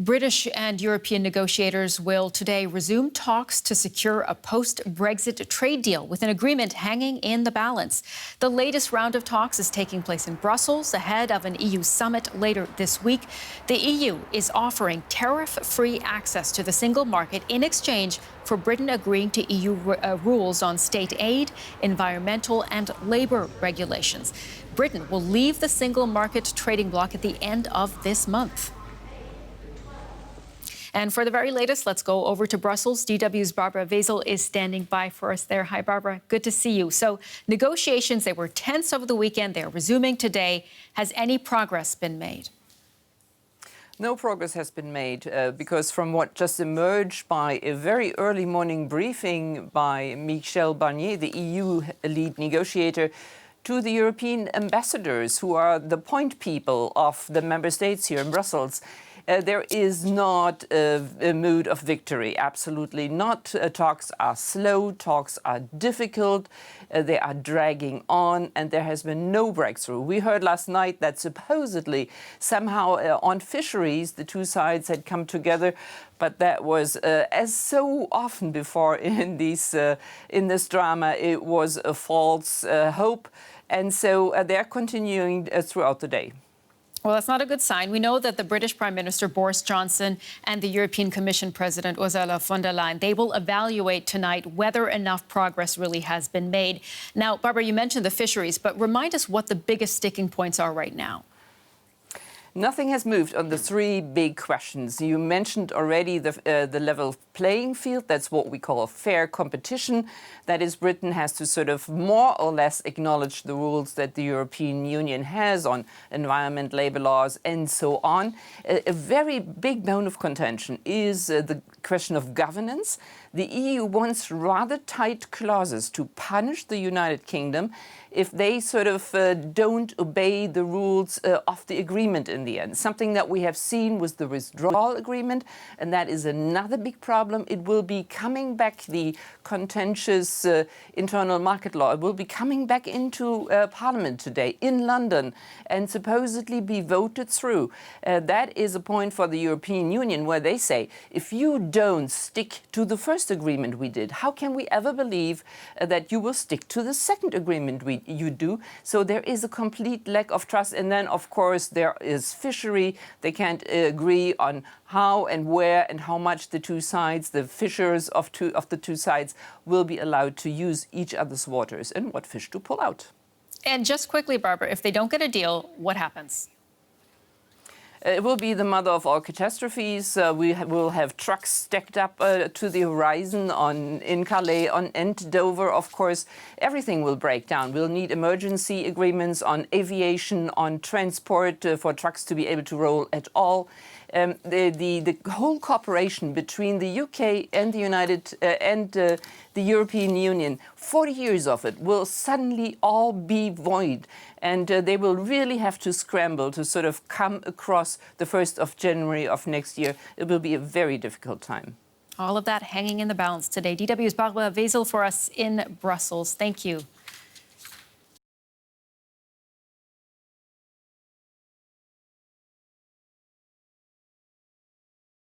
British and European negotiators will today resume talks to secure a post-Brexit trade deal with an agreement hanging in the balance. The latest round of talks is taking place in Brussels ahead of an EU summit later this week. The EU is offering tariff-free access to the single market in exchange for Britain agreeing to EU rules on state aid, environmental and labour regulations. Britain will leave the single market trading bloc at the end of this month. And for the very latest, let's go over to Brussels. DW's Barbara Wezel is standing by for us there. Hi, Barbara. Good to see you. So negotiations, they were tense over the weekend. They're resuming today. Has any progress been made? No progress has been made because from what just emerged by a very early morning briefing by Michel Barnier, the EU lead negotiator, to the European ambassadors, who are the point people of the member states here in Brussels, there is not a mood of victory. Absolutely not. Talks are slow, talks are difficult, they are dragging on, and there has been no breakthrough. We heard last night that supposedly somehow on fisheries the two sides had come together, but that was, as so often before in this drama, it was a false hope, and so they're continuing throughout the day. Well, that's not a good sign. We know that the British Prime Minister Boris Johnson and the European Commission President Ursula von der Leyen, they will evaluate tonight whether enough progress really has been made. Now, Barbara, you mentioned the fisheries, but remind us what the biggest sticking points are right now. Nothing has moved on the three big questions. You mentioned already the level playing field. That's what we call a fair competition. That is, Britain has to sort of more or less acknowledge the rules that the European Union has on environment, labour laws, and so on. A very big bone of contention is the question of governance. The EU wants rather tight clauses to punish the United Kingdom if they sort of don't obey the rules of the agreement in the end. Something that we have seen was the withdrawal agreement, and that is another big problem. It will be coming back, the contentious internal market law, it will be coming back into Parliament today in London and supposedly be voted through. That is a point for the European Union where they say, if you don't stick to the first agreement we did, how can we ever believe that you will stick to the second agreement you do? So there is a complete lack of trust. And then, of course, there is fishery. They can't agree on how and where and how much the two sides, the fishers of the two sides, will be allowed to use each other's waters and what fish to pull out. And just quickly, Barbara, if they don't get a deal, what happens? It will be the mother of all catastrophes. We will have trucks stacked up to the horizon in Calais and Dover. Of course, everything will break down. We'll need emergency agreements on aviation, on transport for trucks to be able to roll at all. The whole cooperation between the UK and the European Union, 40 years of it, will suddenly all be void. And they will really have to scramble to sort of come across the 1st of January of next year. It will be a very difficult time. All of that hanging in the balance today. DW's Barbara Wezel for us in Brussels. Thank you.